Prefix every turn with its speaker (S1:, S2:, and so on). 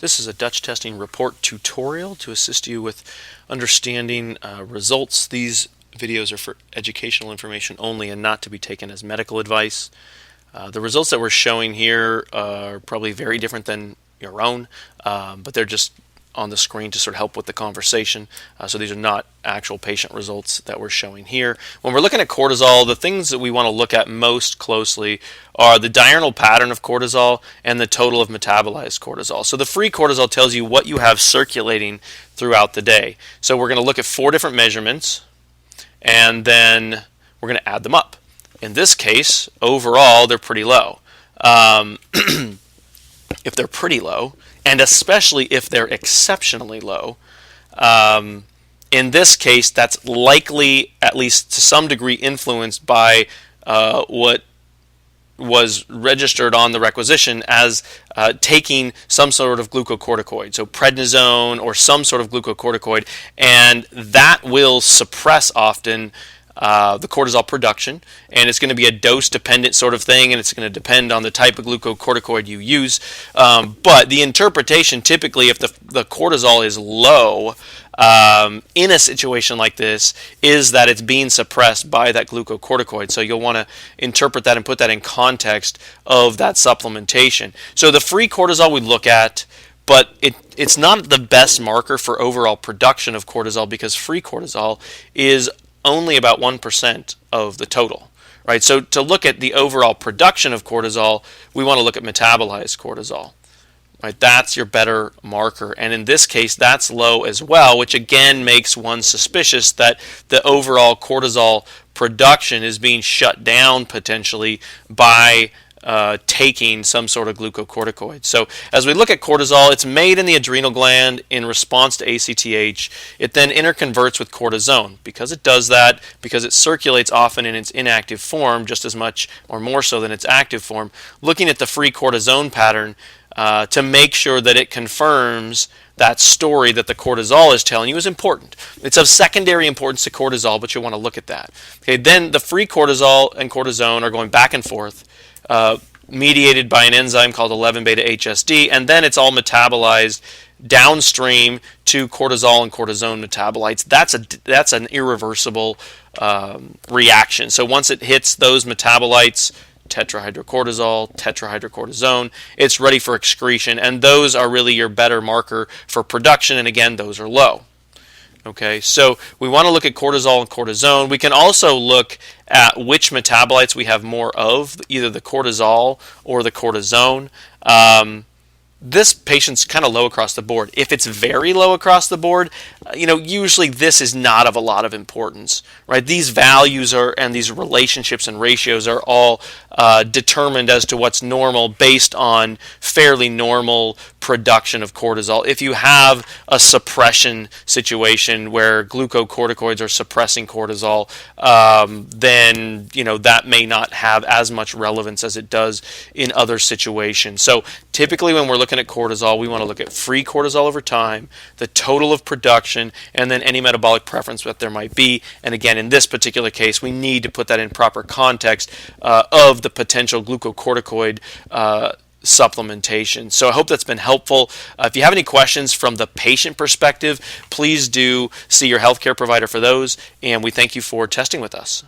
S1: This is a Dutch testing report tutorial to assist you with understanding results. These videos are for educational information only and not to be taken as medical advice. The results that we're showing here are probably very different than your own, but they're just on the screen to sort of help with the conversation. So these are not actual patient results that we're showing here. When we're looking at cortisol, the things that we want to look at most closely are the diurnal pattern of cortisol and the total of metabolized cortisol. So the free cortisol tells you what you have circulating throughout the day. So we're going to look at 4 different measurements, and then we're going to add them up. In this case, overall, they're pretty low. If they're pretty low, and especially if they're exceptionally low, in this case, that's likely, at least to some degree, influenced by what was registered on the requisition as taking some sort of glucocorticoid, so prednisone or some sort of glucocorticoid, and that will suppress often the cortisol production, and it's going to be a dose-dependent sort of thing, and it's going to depend on the type of glucocorticoid you use. But the interpretation, typically, if the cortisol is low in a situation like this, is that it's being suppressed by that glucocorticoid. So you'll want to interpret that and put that in context of that supplementation. So the free cortisol we look at, but it's not the best marker for overall production of cortisol, because free cortisol is only about 1% of the total, right? So to look at the overall production of cortisol, we want to look at metabolized cortisol, right? That's your better marker, and in this case, that's low as well, which again makes one suspicious that the overall cortisol production is being shut down potentially by taking some sort of glucocorticoid. So as we look at cortisol, it's made in the adrenal gland in response to ACTH. It then interconverts with cortisone. Because it does that, because it circulates often in its inactive form, just as much or more so than its active form, looking at the free cortisone pattern to make sure that it confirms that story that the cortisol is telling you is important. It's of secondary importance to cortisol, but you want to look at that. Okay, then the free cortisol and cortisone are going back and forth, mediated by an enzyme called 11-beta-HSD, and then it's all metabolized downstream to cortisol and cortisone metabolites. That's an irreversible reaction. So once it hits those metabolites, tetrahydrocortisol, tetrahydrocortisone, it's ready for excretion, and those are really your better marker for production, and again, those are low. Okay, so we want to look at cortisol and cortisone. We can also look at which metabolites we have more of, either the cortisol or the cortisone. This patient's kind of low across the board. If it's very low across the board, usually this is not of a lot of importance, right? These values and these relationships and ratios are all determined as to what's normal based on fairly normal production of cortisol. If you have a suppression situation where glucocorticoids are suppressing cortisol, then that may not have as much relevance as it does in other situations. So typically when we're looking at cortisol, we want to look at free cortisol over time, the total of production, and then any metabolic preference that there might be. And again, in this particular case, we need to put that in proper context of the potential glucocorticoid supplementation. So I hope that's been helpful. If you have any questions from the patient perspective, please do see your healthcare provider for those, and we thank you for testing with us.